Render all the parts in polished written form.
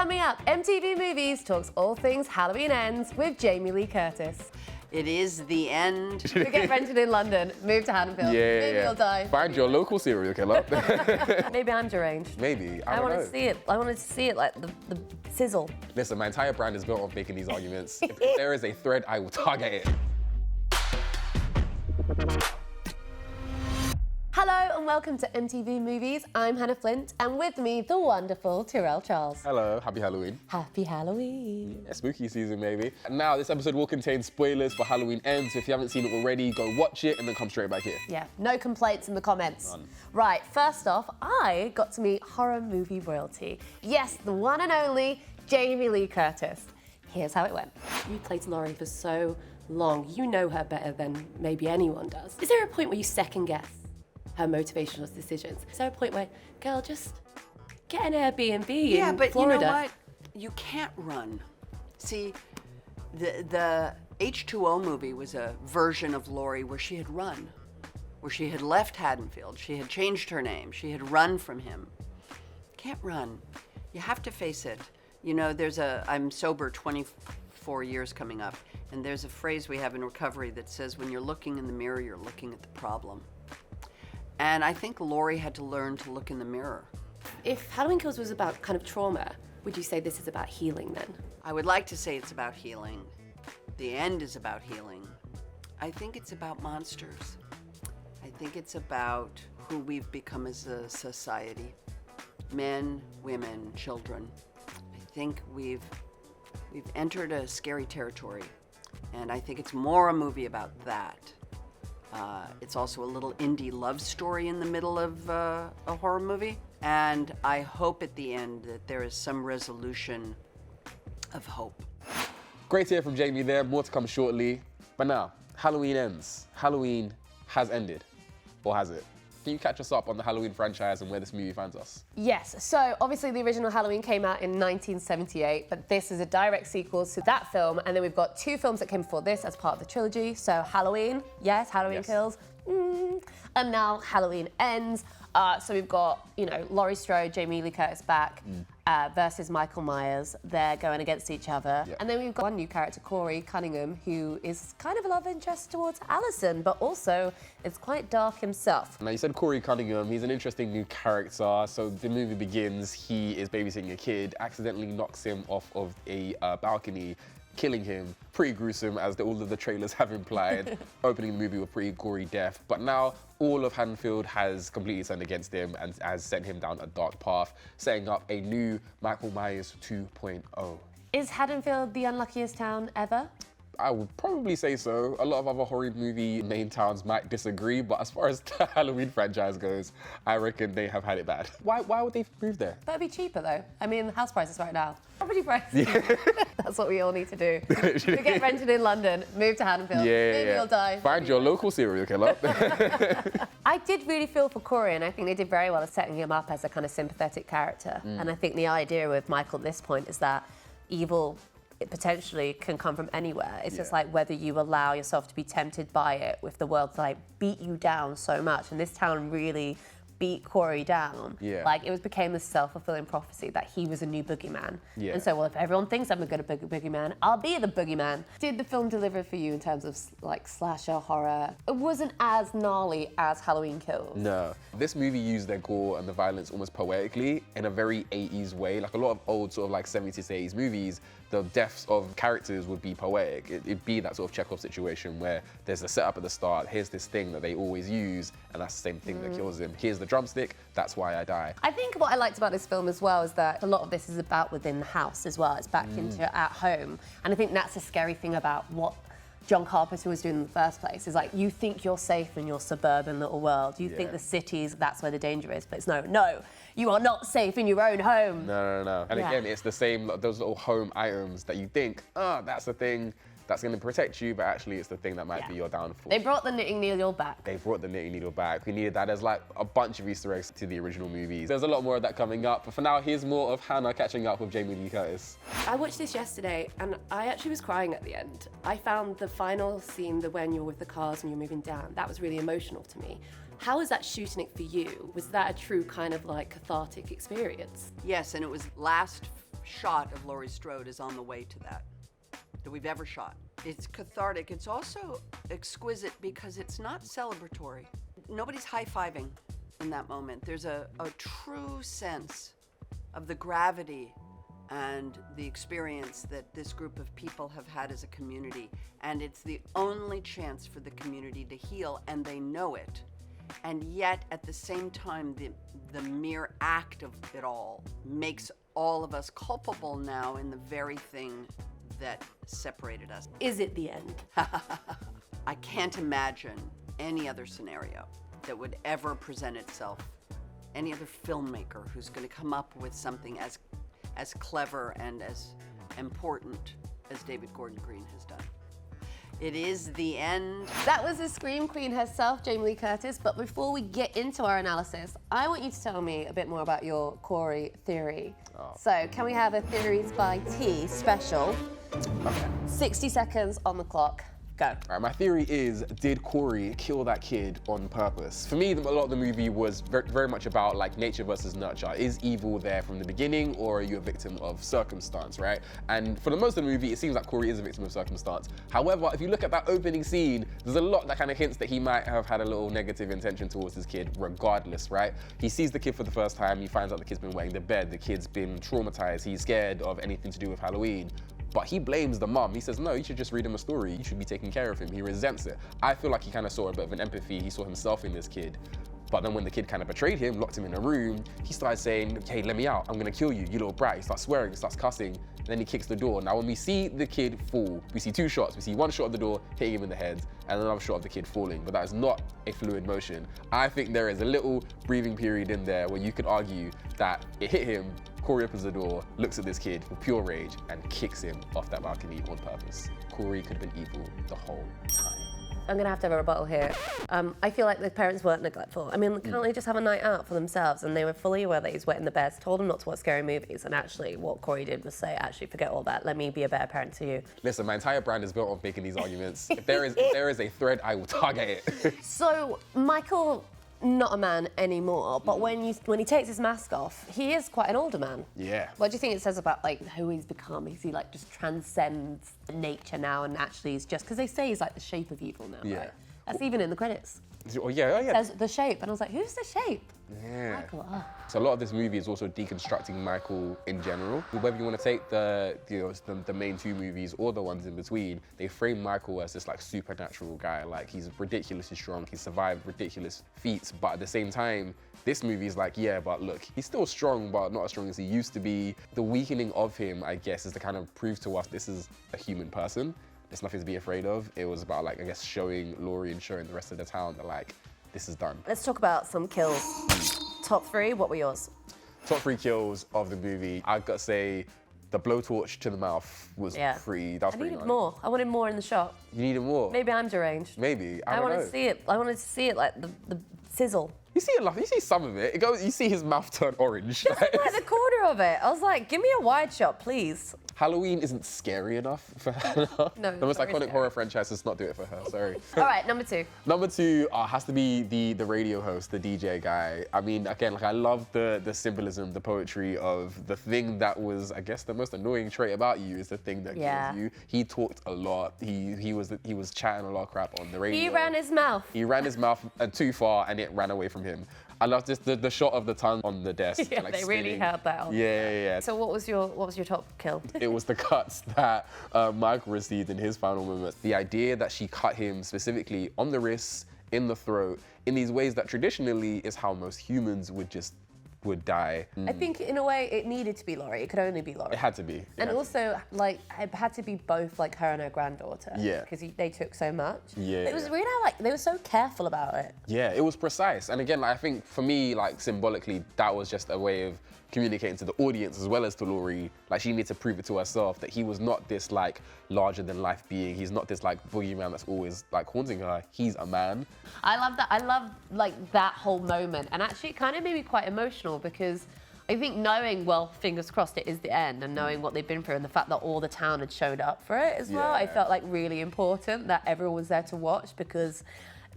Coming up, MTV Movies talks all things Halloween Ends with Jamie Lee Curtis. It is the end. We get rented in London, move to Haddonfield. Maybe you'll die. Find your local serial killer. Maybe I'm deranged. Maybe. I wanted don't know. to see it. I wanted to see it like the sizzle. Listen, my entire brand is built on making these arguments. If there is a thread, I will target it. Hello and welcome to MTV Movies. I'm Hannah Flint, and with me, the wonderful Tyrell Charles. Hello, happy Halloween. Happy Halloween. Yeah, spooky season, maybe. Now, this episode will contain spoilers for Halloween Ends. If you haven't seen it already, go watch it and then come straight back here. Yeah, no complaints in the comments. None. Right, first off, I got to meet horror movie royalty. Yes, the one and only Jamie Lee Curtis. Here's how it went. You played Laurie for so long. You know her better than maybe anyone does. Is there a point where you second guess her motivational decisions? Is there a point where, girl, just get an Airbnb in but Florida? you know what? You can't run. See, the H2O movie was a version of Laurie where she had run, where she had left Haddonfield, she had changed her name, she had run from him. Can't run. You have to face it. You know, I'm sober 24 years coming up, and there's a phrase we have in recovery that says, when you're looking in the mirror, you're looking at the problem. And I think Laurie had to learn to look in the mirror. If Halloween Kills was about kind of trauma, would you say this is about healing then? I would like to say it's about healing. The end is about healing. I think it's about monsters. I think it's about who we've become as a society. Men, women, children. I think we've entered a scary territory. And I think it's more a movie about that. It's also a little indie love story in the middle of a horror movie. And I hope at the end that there is some resolution of hope. Great to hear from Jamie there. More to come shortly. But now, Halloween ends. Halloween has ended. Or has it? Can you catch us up on the Halloween franchise and where this movie finds us? Yes, so obviously the original Halloween came out in 1978, but this is a direct sequel to that film, and then we've got two films that came before this as part of the trilogy. So Halloween, yes, Halloween Kills, and now Halloween Ends. So we've got, Laurie Strode, Jamie Lee Curtis back versus Michael Myers. They're going against each other. Yep. And then we've got one new character, Corey Cunningham, who is kind of a love interest towards Allison, but also is quite dark himself. Now, you said Corey Cunningham. He's an interesting new character. So the movie begins, he is babysitting a kid, accidentally knocks him off of a balcony, killing him. Pretty gruesome, as all of the trailers have implied. Opening the movie with pretty gory death. But now, all of Haddonfield has completely turned against him and has sent him down a dark path, setting up a new Michael Myers 2.0. Is Haddonfield the unluckiest town ever? I would probably say so. A lot of other horror movie main towns might disagree, but as far as the Halloween franchise goes, I reckon they have had it bad. Why would they move there? That'd be cheaper though. I mean, house prices right now. Property prices. Yeah. That's what we all need to do. We get rented in London, move to Haddonfield. Maybe you'll die. Find your local serial killer. I did really feel for Corey, and I think they did very well at setting him up as a kind of sympathetic character. And I think the idea with Michael at this point is that evil, it potentially can come from anywhere. It's just like whether you allow yourself to be tempted by it, with the world to like beat you down so much. And this town really beat Corey down. Yeah. Like it became this self-fulfilling prophecy that he was a new boogeyman. Yeah. And so, well, if everyone thinks I'm a good boogeyman, I'll be the boogeyman. Did the film deliver for you in terms of like slasher horror? It wasn't as gnarly as Halloween Kills. No. This movie used their gore and the violence almost poetically in a very 80s way. Like a lot of old sort of like 70s to 80s movies, the deaths of characters would be poetic. It'd be that sort of Chekhov situation where there's a setup at the start, here's this thing that they always use, and that's the same thing that kills him. Here's the drumstick, that's why I die. I think what I liked about this film as well is that a lot of this is about within the house as well. It's back into at home. And I think that's a scary thing about what John Carpenter was doing in the first place, is like, you think you're safe in your suburban little world. You think the cities, that's where the danger is, but it's no, you are not safe in your own home. No. And again, it's the same, those little home items that you think, that's the thing that's going to protect you, but actually it's the thing that might be your downfall. They brought the knitting needle back. They brought the knitting needle back. We needed that. There's like a bunch of Easter eggs to the original movies. There's a lot more of that coming up, but for now, here's more of Hannah catching up with Jamie Lee Curtis. I watched this yesterday and I actually was crying at the end. I found the final scene, the when you're with the cars and you're moving down, that was really emotional to me. How was that shooting it for you? Was that a true kind of like cathartic experience? Yes, and it was last shot of Laurie Strode is on the way to that we've ever shot. It's cathartic. It's also exquisite because it's not celebratory. Nobody's high-fiving in that moment. There's a true sense of the gravity and the experience that this group of people have had as a community. And it's the only chance for the community to heal, and they know it. And yet, at the same time, the mere act of it all makes all of us culpable now in the very thing that separated us. Is it the end? I can't imagine any other scenario that would ever present itself. Any other filmmaker who's going to come up with something as clever and as important as David Gordon Green has done. It is the end. That was the Scream Queen herself, Jamie Lee Curtis. But before we get into our analysis, I want you to tell me a bit more about your Corey theory. Oh. So, can we have a Theories by T special? Okay. 60 seconds on the clock. Go. All right, my theory is, did Corey kill that kid on purpose? For me, a lot of the movie was very much about like nature versus nurture. Is evil there from the beginning, or are you a victim of circumstance, right? And for the most of the movie, it seems like Corey is a victim of circumstance. However, if you look at that opening scene, there's a lot that kind of hints that he might have had a little negative intention towards his kid regardless, right? He sees the kid for the first time, he finds out the kid's been wetting the bed, the kid's been traumatized, he's scared of anything to do with Halloween. But he blames the mum. He says, no, you should just read him a story. You should be taking care of him. He resents it. I feel like he kind of saw a bit of an empathy. He saw himself in this kid. But then when the kid kind of betrayed him, locked him in a room, he started saying, hey, let me out. I'm gonna kill you, you little brat. He starts swearing, he starts cussing. And then he kicks the door. Now, when we see the kid fall, we see two shots. We see one shot of the door hitting him in the head and another shot of the kid falling. But that is not a fluid motion. I think there is a little breathing period in there where you could argue that it hit him, Corey opens the door, looks at this kid with pure rage and kicks him off that balcony on purpose. Corey could have been evil the whole time. I'm gonna have to have a rebuttal here. I feel like the parents weren't neglectful. I mean, can't they just have a night out for themselves? And they were fully aware that he's wet in the bed, told him not to watch scary movies. And actually, what Corey did was say, actually, forget all that. Let me be a better parent to you. Listen, my entire brand is built on making these arguments. If there is a thread, I will target it. So, Michael, not a man anymore, but when he takes his mask off, he is quite an older man. Yeah. What do you think it says about like who he's become? Is he like just transcends nature now and actually is just, because they say he's like the shape of evil now, Yeah. right? That's even in the credits. Oh yeah. It says the shape, and I was like, who's the shape? Yeah. Michael. Oh. So a lot of this movie is also deconstructing Michael in general. Whether you want to take the main two movies or the ones in between, they frame Michael as this like supernatural guy. Like he's ridiculously strong, he survived ridiculous feats, but at the same time, this movie is like, yeah, but look, he's still strong, but not as strong as he used to be. The weakening of him, I guess, is to kind of prove to us this is a human person. There's nothing to be afraid of. It was about like, I guess, showing Laurie and showing the rest of the town that like, this is done. Let's talk about some kills. Top three, what were yours? Top 3 kills of the movie. I've got to say, the blowtorch to the mouth was pretty, that was I pretty needed nice. more. I wanted more in the shot. You needed more? Maybe I'm deranged. Maybe, I I don't wanted know. to see it. I wanted to see it like the sizzle. You see it, you see some of it. It goes, you see his mouth turn orange. Just like the corner of it. I was like, give me a wide shot, please. Halloween isn't scary enough for Hannah. No, the most it's very iconic horror franchise does not do it for her, sorry. All right, number 2. Number 2 has to be the radio host, the DJ guy. I mean, again, like I love the symbolism, the poetry of the thing that was, I guess, the most annoying trait about you is the thing that kills you. He talked a lot. He was chatting a lot of crap on the radio. He ran his mouth. He ran his mouth too far and it ran away from him. I love just the shot of the tongue on the desk. Yeah, like they really spinning. held that on. Yeah. So what was your top kill? It was the cuts that Michael received in his final moments. The idea that she cut him specifically on the wrists, in the throat, in these ways that traditionally is how most humans would die. I think in a way it needed to be Laurie. It could only be Laurie. It had to be. And also, like, it had to be both, like, her and her granddaughter. Yeah. Because they took so much. Yeah. It was really, like, they were so careful about it. Yeah, it was precise. And again, like, I think for me, like, symbolically, that was just a way of communicating to the audience as well as to Laurie. Like, she needed to prove it to herself that he was not this, like, larger-than-life being. He's not this, like, boogeyman that's always, like, haunting her. He's a man. I love that. I love, like, that whole moment. And actually, it kind of made me quite emotional because I think knowing, well, fingers crossed, it is the end, and knowing what they've been through and the fact that all the town had showed up for it as well, I felt like really important that everyone was there to watch because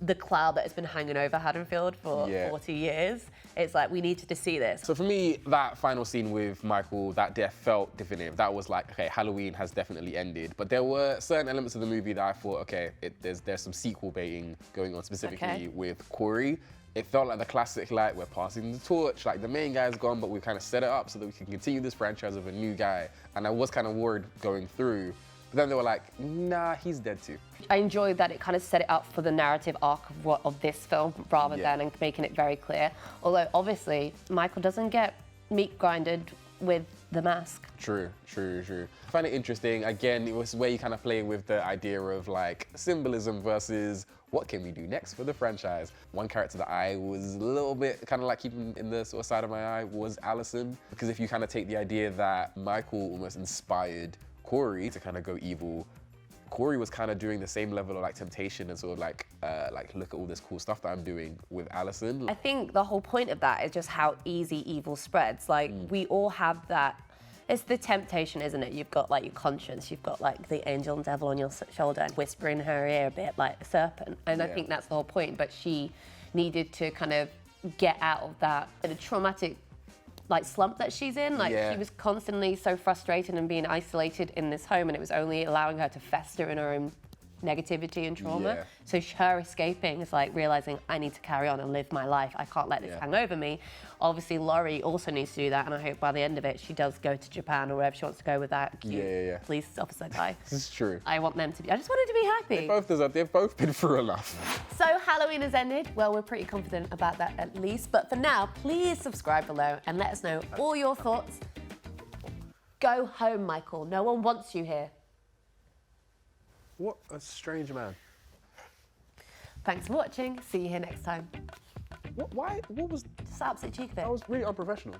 the cloud that has been hanging over Haddonfield for 40 years. It's like, we needed to see this. So for me, that final scene with Michael, that death felt definitive. That was like, okay, Halloween has definitely ended. But there were certain elements of the movie that I thought, okay, there's some sequel baiting going on, specifically with Corey. It felt like the classic, like, we're passing the torch, like the main guy's gone, but we've kind of set it up so that we can continue this franchise with a new guy. And I was kind of worried going through. But then they were like, nah, he's dead too. I enjoyed that it kind of set it up for the narrative arc of this film rather than making it very clear. Although obviously Michael doesn't get meat grinded with the mask. True. I find it interesting. Again, it was where you kind of play with the idea of like symbolism versus what can we do next for the franchise. One character that I was a little bit kind of like keeping in the sort of side of my eye was Allison. Because if you kind of take the idea that Michael almost inspired Corey to kind of go evil, Corey was kind of doing the same level of like temptation and sort of like look at all this cool stuff that I'm doing with Allison. I think the whole point of that is just how easy evil spreads. Like we all have that. It's the temptation, isn't it? You've got like your conscience, you've got like the angel and devil on your shoulder and whispering in her ear a bit like a serpent. And I think that's the whole point. But she needed to kind of get out of that traumatic like slump that she's in. Like she was constantly so frustrated and being isolated in this home, and it was only allowing her to fester in her own negativity and trauma. So her escaping is like realizing, I need to carry on and live my life. I can't let this hang over me. Obviously Laurie also needs to do that, and I hope by the end of it she does go to Japan or wherever she wants to go with that cute police officer guy. This is true. I want them to be, I just wanted to be happy. They've both been through enough. So Halloween has ended. Well, we're pretty confident about that at least. But for now, please subscribe below and let us know all your thoughts. Go home, Michael. No one wants you here. What a strange man. Thanks for watching. See you here next time. What was... Just absolute cheek of it. That was really unprofessional.